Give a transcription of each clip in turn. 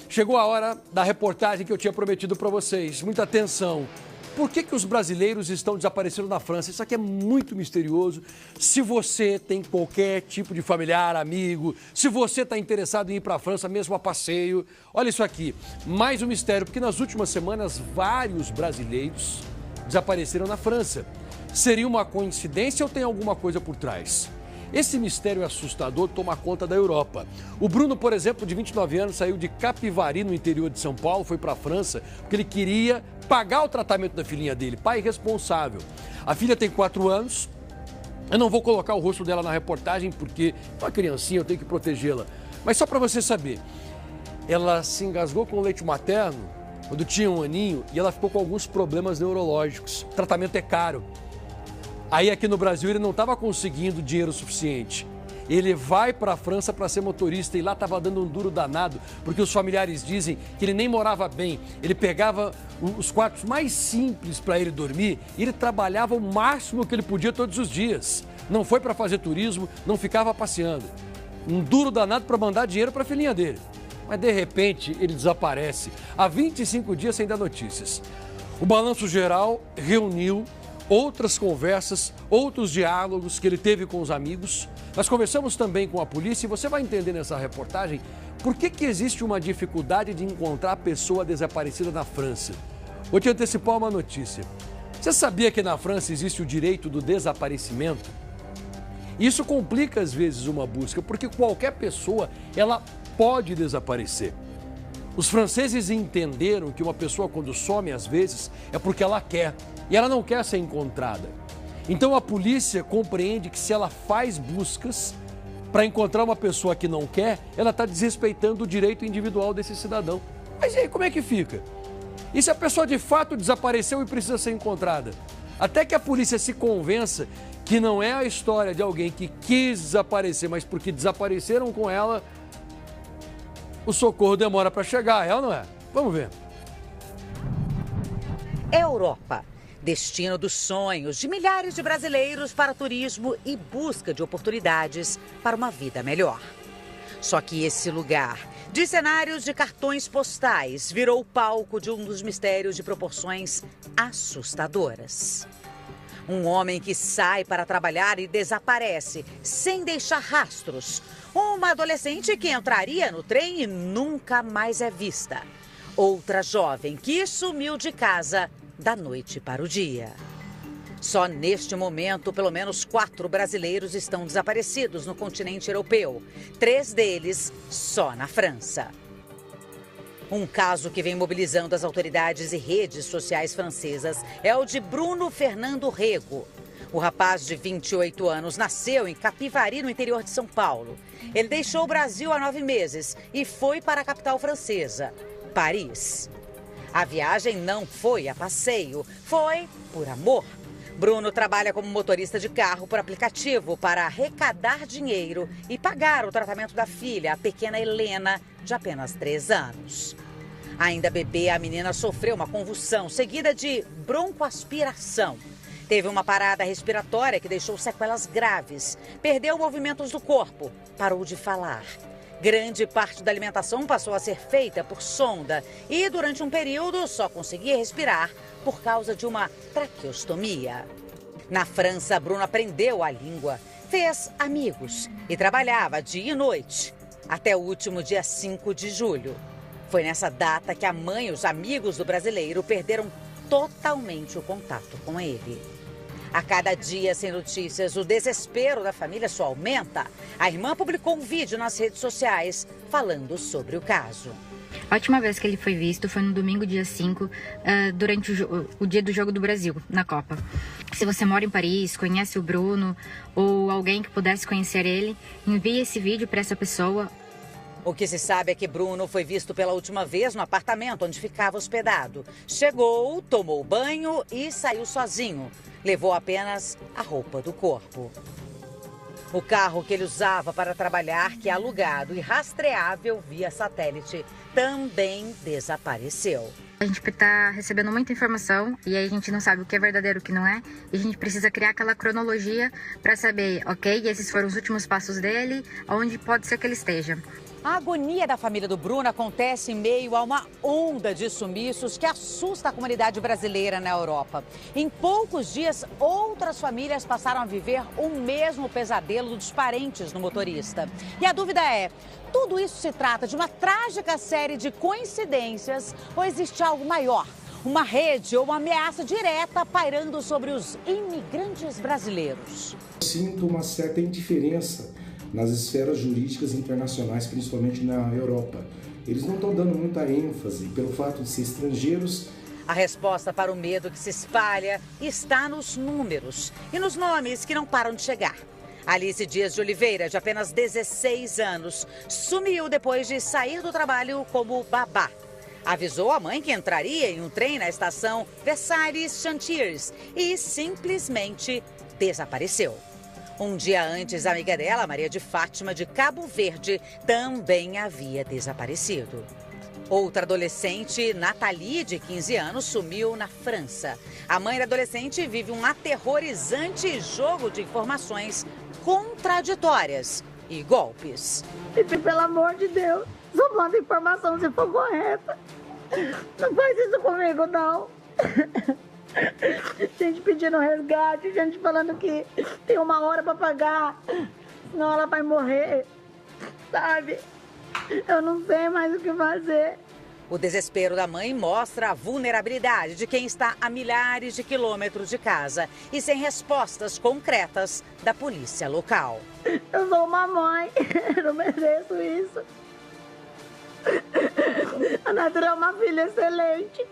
Chegou a hora da reportagem que eu tinha prometido para vocês. Muita atenção. Por que os brasileiros estão desaparecendo na França? Isso aqui é muito misterioso. Se você tem qualquer tipo de familiar, amigo, se você está interessado em ir para a França mesmo a passeio, olha isso aqui. Mais um mistério, porque nas últimas semanas vários brasileiros desapareceram na França. Seria uma coincidência ou tem alguma coisa por trás? Esse mistério assustador toma conta da Europa. O Bruno, por exemplo, de 29 anos, saiu de Capivari, no interior de São Paulo, foi para a França, porque ele queria pagar o tratamento da filhinha dele, pai responsável. A filha tem 4 anos, eu não vou colocar o rosto dela na reportagem, porque é uma criancinha, eu tenho que protegê-la. Mas só para você saber, ela se engasgou com leite materno quando tinha 1 aninho e ela ficou com alguns problemas neurológicos. O tratamento é caro. Aí aqui no Brasil ele não estava conseguindo dinheiro suficiente. Ele vai para a França para ser motorista e lá estava dando um duro danado, porque os familiares dizem que ele nem morava bem. Ele pegava os quartos mais simples para ele dormir e ele trabalhava o máximo que ele podia todos os dias. Não foi para fazer turismo, não ficava passeando. Um duro danado para mandar dinheiro para a filhinha dele. Mas de repente ele desaparece. Há 25 dias sem dar notícias. O Balanço Geral reuniu outras conversas, outros diálogos que ele teve com os amigos. Nós conversamos também com a polícia e você vai entender nessa reportagem por que existe uma dificuldade de encontrar a pessoa desaparecida na França. Vou te antecipar uma notícia. Você sabia que na França existe o direito do desaparecimento? Isso complica às vezes uma busca, porque qualquer pessoa, ela pode desaparecer. Os franceses entenderam que uma pessoa quando some às vezes é porque ela quer. E ela não quer ser encontrada. Então a polícia compreende que se ela faz buscas para encontrar uma pessoa que não quer, ela está desrespeitando o direito individual desse cidadão. Mas e aí, como é que fica? E se a pessoa de fato desapareceu e precisa ser encontrada? Até que a polícia se convença que não é a história de alguém que quis desaparecer, mas porque desapareceram com ela, o socorro demora para chegar, é ou não é? Vamos ver. Europa. Destino dos sonhos de milhares de brasileiros para turismo e busca de oportunidades para uma vida melhor. Só que esse lugar, de cenários de cartões postais, virou o palco de um dos mistérios de proporções assustadoras. Um homem que sai para trabalhar e desaparece, sem deixar rastros. Uma adolescente que entraria no trem e nunca mais é vista. Outra jovem que sumiu de casa da noite para o dia. Só neste momento, pelo menos 4 brasileiros estão desaparecidos no continente europeu. 3 deles só na França. Um caso que vem mobilizando as autoridades e redes sociais francesas é o de Bruno Fernando Rego. O rapaz de 28 anos nasceu em Capivari, no interior de São Paulo. Ele deixou o Brasil há 9 meses e foi para a capital francesa, Paris. A viagem não foi a passeio, foi por amor. Bruno trabalha como motorista de carro por aplicativo para arrecadar dinheiro e pagar o tratamento da filha, a pequena Helena, de apenas 3 anos. Ainda bebê, a menina sofreu uma convulsão seguida de broncoaspiração. Teve uma parada respiratória que deixou sequelas graves. Perdeu movimentos do corpo, parou de falar. Grande parte da alimentação passou a ser feita por sonda e, durante um período, só conseguia respirar por causa de uma traqueostomia. Na França, Bruno aprendeu a língua, fez amigos e trabalhava dia e noite, até o último dia 5 de julho. Foi nessa data que a mãe e os amigos do brasileiro perderam totalmente o contato com ele. A cada dia sem notícias, o desespero da família só aumenta. A irmã publicou um vídeo nas redes sociais falando sobre o caso. A última vez que ele foi visto foi no domingo, dia 5, durante o dia do Jogo do Brasil, na Copa. Se você mora em Paris, conhece o Bruno ou alguém que pudesse conhecer ele, envie esse vídeo para essa pessoa. O que se sabe é que Bruno foi visto pela última vez no apartamento onde ficava hospedado. Chegou, tomou banho e saiu sozinho. Levou apenas a roupa do corpo. O carro que ele usava para trabalhar, que é alugado e rastreável via satélite, também desapareceu. A gente está recebendo muita informação e aí a gente não sabe o que é verdadeiro e o que não é. E a gente precisa criar aquela cronologia para saber, ok, esses foram os últimos passos dele, onde pode ser que ele esteja. A agonia da família do Bruno acontece em meio a uma onda de sumiços que assusta a comunidade brasileira na Europa. Em poucos dias, outras famílias passaram a viver o mesmo pesadelo dos parentes do motorista. E a dúvida é, tudo isso se trata de uma trágica série de coincidências ou existe algo maior? Uma rede ou uma ameaça direta pairando sobre os imigrantes brasileiros? Sinto uma certa indiferença nas esferas jurídicas internacionais, principalmente na Europa. Eles não estão dando muita ênfase pelo fato de ser estrangeiros. A resposta para o medo que se espalha está nos números e nos nomes que não param de chegar. Alice Dias de Oliveira, de apenas 16 anos, sumiu depois de sair do trabalho como babá. Avisou a mãe que entraria em um trem na estação Versailles Chantiers e simplesmente desapareceu. Um dia antes, a amiga dela, Maria de Fátima, de Cabo Verde, também havia desaparecido. Outra adolescente, Nathalie, de 15 anos, sumiu na França. A mãe da adolescente vive um aterrorizante jogo de informações contraditórias e golpes. Pelo amor de Deus, só manda informação se for correta. Não faz isso comigo, não. Gente pedindo resgate, gente falando que tem 1 hora para pagar, senão ela vai morrer, sabe? Eu não sei mais o que fazer. O desespero da mãe mostra a vulnerabilidade de quem está a milhares de quilômetros de casa e sem respostas concretas da polícia local. Eu sou uma mãe, eu não mereço isso. A Natura é uma filha excelente.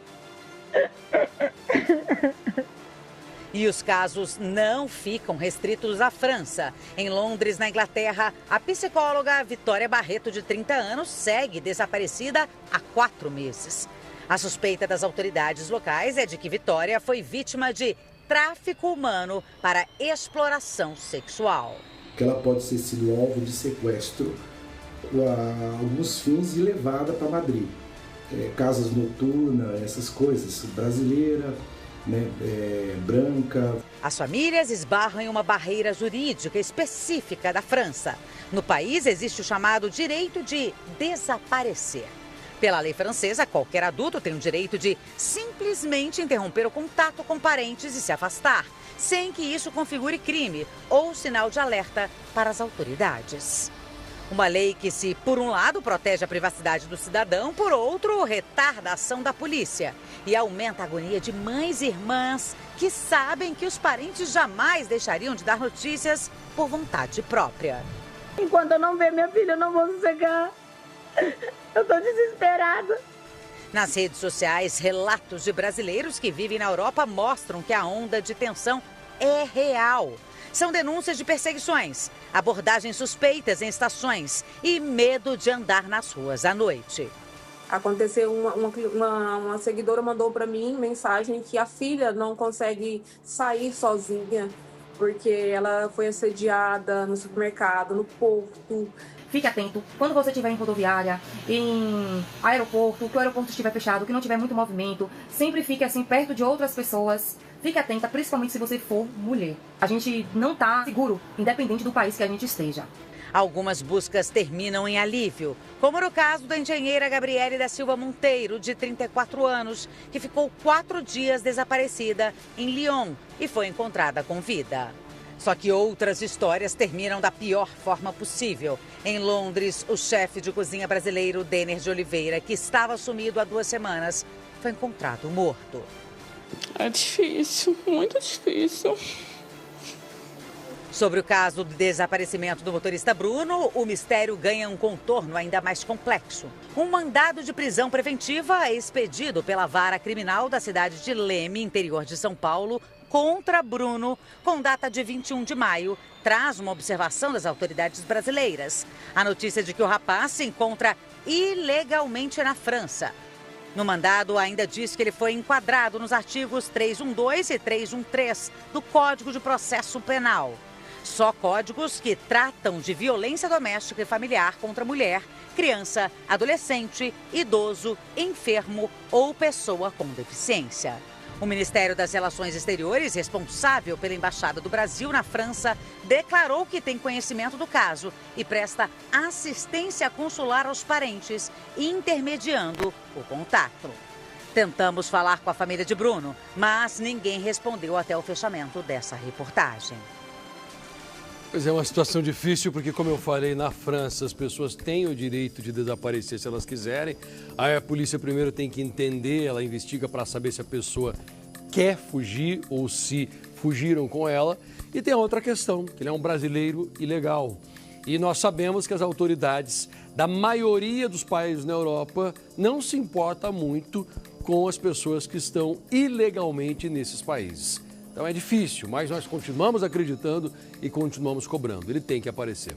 E os casos não ficam restritos à França. Em Londres, na Inglaterra, a psicóloga Vitória Barreto, de 30 anos, segue desaparecida há 4 meses. A suspeita das autoridades locais é de que Vitória foi vítima de tráfico humano para exploração sexual. Que ela pode ter sido alvo de sequestro a alguns fins e levada para Madrid. Casas noturnas, essas coisas, brasileira, né, branca. As famílias esbarram em uma barreira jurídica específica da França. No país existe o chamado direito de desaparecer. Pela lei francesa, qualquer adulto tem o direito de simplesmente interromper o contato com parentes e se afastar, sem que isso configure crime ou sinal de alerta para as autoridades. Uma lei que, se por um lado protege a privacidade do cidadão, por outro retarda a ação da polícia e aumenta a agonia de mães e irmãs que sabem que os parentes jamais deixariam de dar notícias por vontade própria. Enquanto eu não ver minha filha, eu não vou sossegar. Eu tô desesperada. Nas redes sociais, relatos de brasileiros que vivem na Europa mostram que a onda de tensão é real. São denúncias de perseguições, abordagens suspeitas em estações e medo de andar nas ruas à noite. Aconteceu, uma seguidora mandou para mim mensagem que a filha não consegue sair sozinha porque ela foi assediada no supermercado, no porto. Fique atento, quando você estiver em rodoviária, em aeroporto, que o aeroporto estiver fechado, que não tiver muito movimento, sempre fique assim perto de outras pessoas. Fique atenta, principalmente se você for mulher. A gente não está seguro, independente do país que a gente esteja. Algumas buscas terminam em alívio, como no caso da engenheira Gabriele da Silva Monteiro, de 34 anos, que ficou 4 dias desaparecida em Lyon e foi encontrada com vida. Só que outras histórias terminam da pior forma possível. Em Londres, o chefe de cozinha brasileiro, Denner de Oliveira, que estava sumido há 2 semanas, foi encontrado morto. É difícil, muito difícil. Sobre o caso do desaparecimento do motorista Bruno, o mistério ganha um contorno ainda mais complexo. Um mandado de prisão preventiva é expedido pela Vara Criminal da cidade de Leme, interior de São Paulo, contra Bruno, com data de 21 de maio, traz uma observação das autoridades brasileiras. A notícia de que o rapaz se encontra ilegalmente na França. No mandado, ainda diz que ele foi enquadrado nos artigos 312 e 313 do Código de Processo Penal. Só códigos que tratam de violência doméstica e familiar contra mulher, criança, adolescente, idoso, enfermo ou pessoa com deficiência. O Ministério das Relações Exteriores, responsável pela Embaixada do Brasil na França, declarou que tem conhecimento do caso e presta assistência consular aos parentes, intermediando o contato. Tentamos falar com a família de Bruno, mas ninguém respondeu até o fechamento dessa reportagem. Pois é, uma situação difícil, porque, como eu falei, na França as pessoas têm o direito de desaparecer se elas quiserem. Aí a polícia primeiro tem que entender, ela investiga para saber se a pessoa quer fugir ou se fugiram com ela. E tem outra questão, que ele é um brasileiro ilegal. E nós sabemos que as autoridades da maioria dos países na Europa não se importam muito com as pessoas que estão ilegalmente nesses países. Então é difícil, mas nós continuamos acreditando e continuamos cobrando. Ele tem que aparecer.